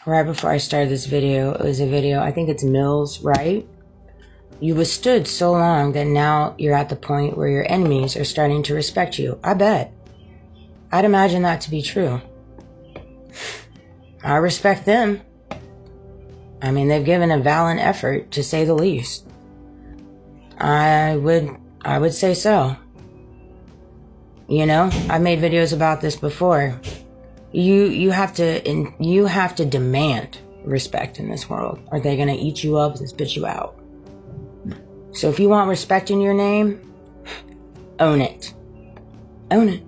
right before I started this video, it was a video, I think it's Mills, right? You withstood so long that now you're at the point where your enemies are starting to respect you. I bet. I'd imagine that to be true. I respect them. I mean, they've given a valiant effort, to say the least. I would say so. You know, I've made videos about this before. You have to demand respect in this world, or they're gonna eat you up and spit you out. So if you want respect in your name, own it. Own it.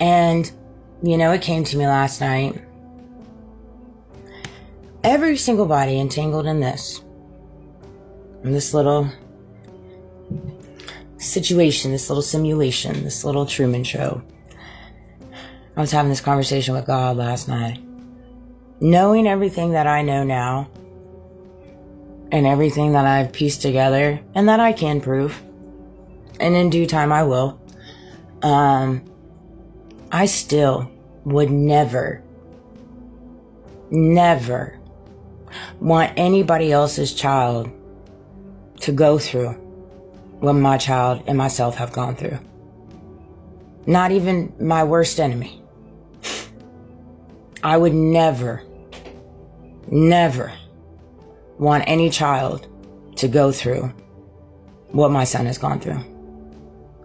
And, you know, it came to me last night. Every single body entangled in this little situation, this little simulation, this little Truman Show. I was having this conversation with God last night. Knowing everything that I know now, and everything that I've pieced together, and that I can prove, and in due time I will, I still would never want anybody else's child to go through what my child and myself have gone through. Not even my worst enemy. I would never want any child to go through what my son has gone through.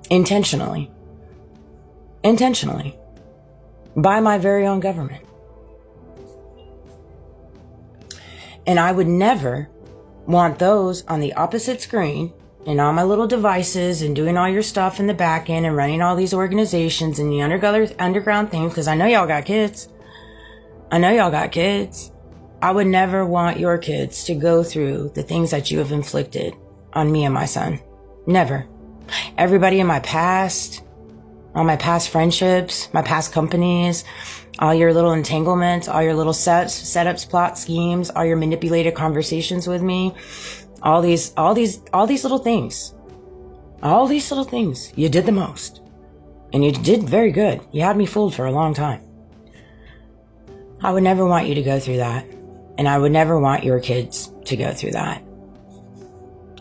Intentionally. By my very own government. And I would never want those on the opposite screen and on my little devices and doing all your stuff in the back end and running all these organizations and the underground things, because I know y'all got kids. I would never want your kids to go through the things that you have inflicted on me and my son. Never. Everybody in my past, all my past friendships, my past companies, all your little entanglements, all your little setups, plot schemes, all your manipulated conversations with me, all these little things. All these little things. You did the most. And you did very good. You had me fooled for a long time. I would never want you to go through that. And I would never want your kids to go through that.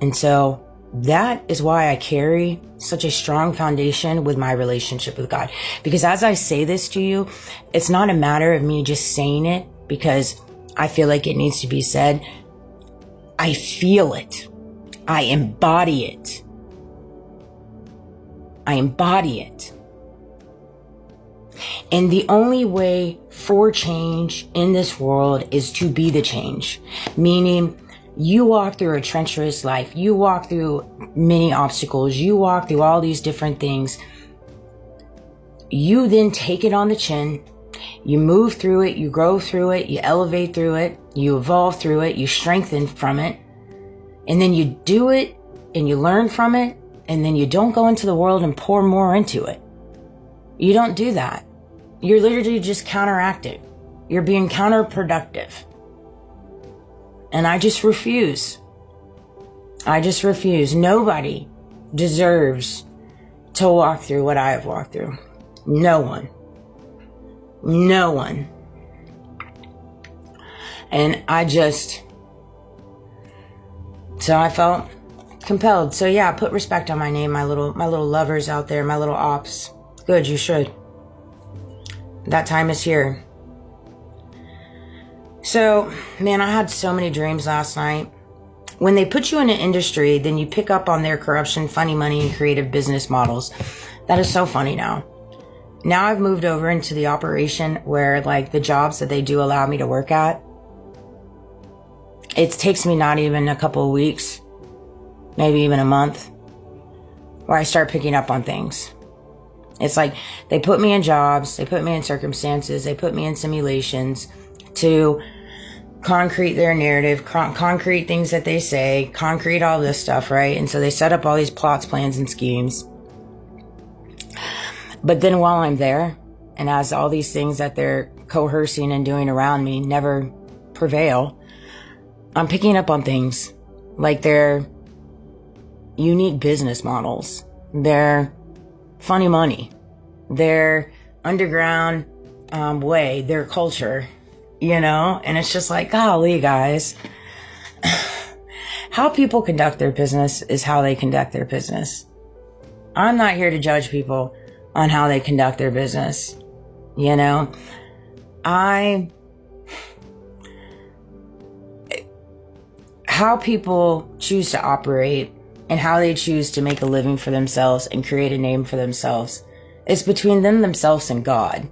And so that is why I carry such a strong foundation with my relationship with God. Because as I say this to you, it's not a matter of me just saying it because I feel like it needs to be said. I feel it. I embody it. And the only way for change in this world is to be the change. Meaning, you walk through a treacherous life. You walk through many obstacles. You walk through all these different things. You then take it on the chin. You move through it. You grow through it. You elevate through it. You evolve through it. You strengthen from it. And then you do it and you learn from it. And then you don't go into the world and pour more into it. You don't do that. You're literally just counteracting. You're being counterproductive. And I just refuse. Nobody deserves to walk through what I have walked through. No one. And so I felt compelled. So yeah, put respect on my name, my little lovers out there, my little ops. Good, you should. That time is here. So, man, I had so many dreams last night. When they put you in an industry, then you pick up on their corruption, funny money, and creative business models. That is so funny now. Now I've moved over into the operation where, like, the jobs that they do allow me to work at, it takes me not even a couple of weeks, maybe even a month, where I start picking up on things. It's like they put me in jobs, they put me in circumstances, they put me in simulations to concrete their narrative, concrete things that they say, concrete all this stuff, right? And so they set up all these plots, plans, and schemes. But then while I'm there, and as all these things that they're coercing and doing around me never prevail, I'm picking up on things like their unique business models, their funny money, their underground way, their culture, And it's just like, golly, guys. How people conduct their business is how they conduct their business. I'm not here to judge people on how they conduct their business. How people choose to operate and how they choose to make a living for themselves and create a name for themselves is between themselves and God.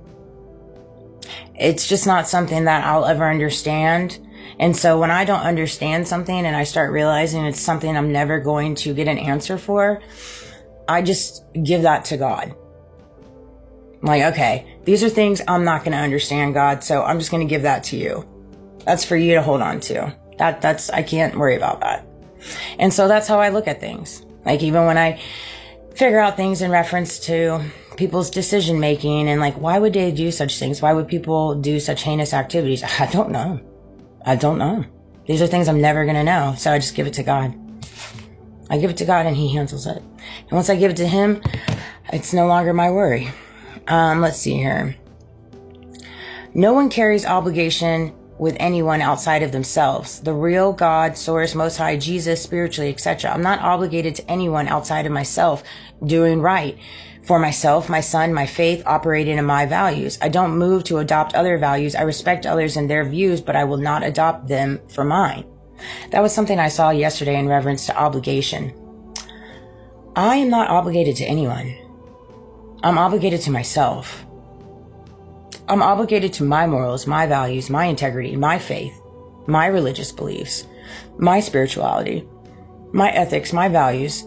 It's just not something that I'll ever understand. And so when I don't understand something and I start realizing it's something I'm never going to get an answer for, I just give that to God. Like, okay, these are things I'm not going to understand, God, so I'm just going to give that to you. That's for you to hold on to. I can't worry about that. And so that's how I look at things. Like, even when I figure out things in reference to people's decision making and like, why would they do such things? Why would people do such heinous activities? I don't know. These are things I'm never going to know. So I just give it to God. I give it to God and he handles it. And once I give it to him, it's no longer my worry. Let's see here. No one carries obligation with anyone outside of themselves. The real God, source, most high, Jesus, spiritually, etc. I'm not obligated to anyone outside of myself doing right for myself, my son, my faith, operating in my values. I don't move to adopt other values. I respect others and their views, but I will not adopt them for mine. That was something I saw yesterday in reference to obligation. I am not obligated to anyone. I'm obligated to myself. I'm obligated to my morals, my values, my integrity, my faith, my religious beliefs, my spirituality, my ethics, my values.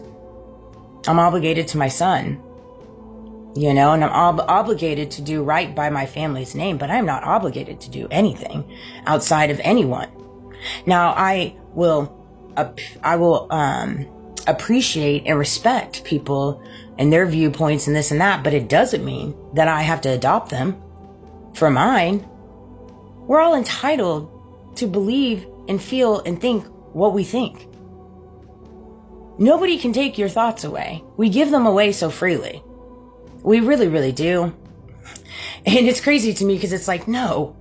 I'm obligated to my son, and I'm obligated to do right by my family's name, but I'm not obligated to do anything outside of anyone. Now, I will appreciate and respect people and their viewpoints and this and that, but it doesn't mean that I have to adopt them for mine. We're all entitled to believe and feel and think what we think. Nobody can take your thoughts away. We give them away so freely. We really, really do. And it's crazy to me because it's like, no,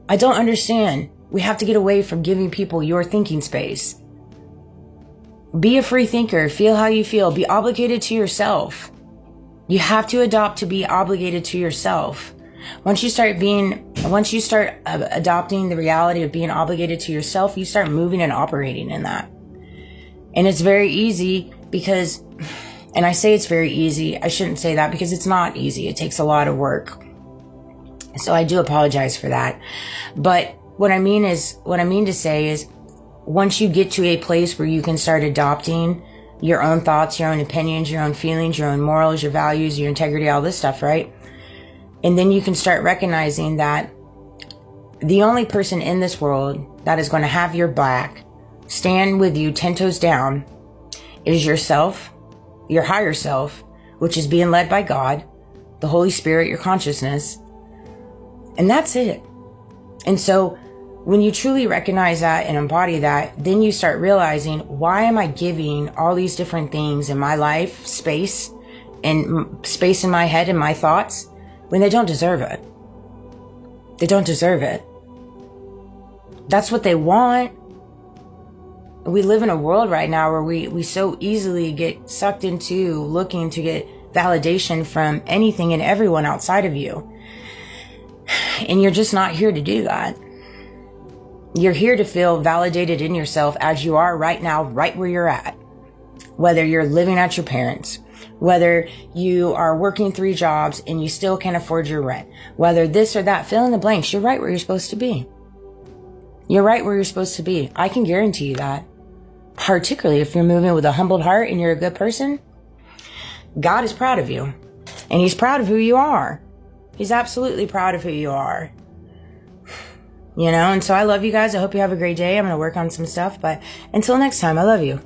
I don't understand. We have to get away from giving people your thinking space. Be a free thinker. Feel how you feel. Be obligated to yourself. You have to adopt to be obligated to yourself. Once you start adopting the reality of being obligated to yourself, you start moving and operating in that. And it's very easy because, and I say it's very easy, I shouldn't say that because it's not easy. It takes a lot of work. So I do apologize for that. But what I mean to say is, once you get to a place where you can start adopting your own thoughts, your own opinions, your own feelings, your own morals, your values, your integrity, all this stuff, right? And then you can start recognizing that the only person in this world that is going to have your back, stand with you 10 toes down, is yourself, your higher self, which is being led by God, the Holy Spirit, your consciousness. And that's it. And so when you truly recognize that and embody that, then you start realizing, why am I giving all these different things in my life space and space in my head and my thoughts when they don't deserve it? They don't deserve it. That's what they want. We live in a world right now where we so easily get sucked into looking to get validation from anything and everyone outside of you. And you're just not here to do that. You're here to feel validated in yourself as you are right now, right where you're at. Whether you're living at your parents', whether you are working 3 jobs and you still can't afford your rent, whether this or that, fill in the blanks. You're right where you're supposed to be. You're right where you're supposed to be. I can guarantee you that. Particularly if you're moving with a humbled heart and you're a good person, God is proud of you. And he's proud of who you are. He's absolutely proud of who you are. And so I love you guys. I hope you have a great day. I'm going to work on some stuff, but until next time, I love you.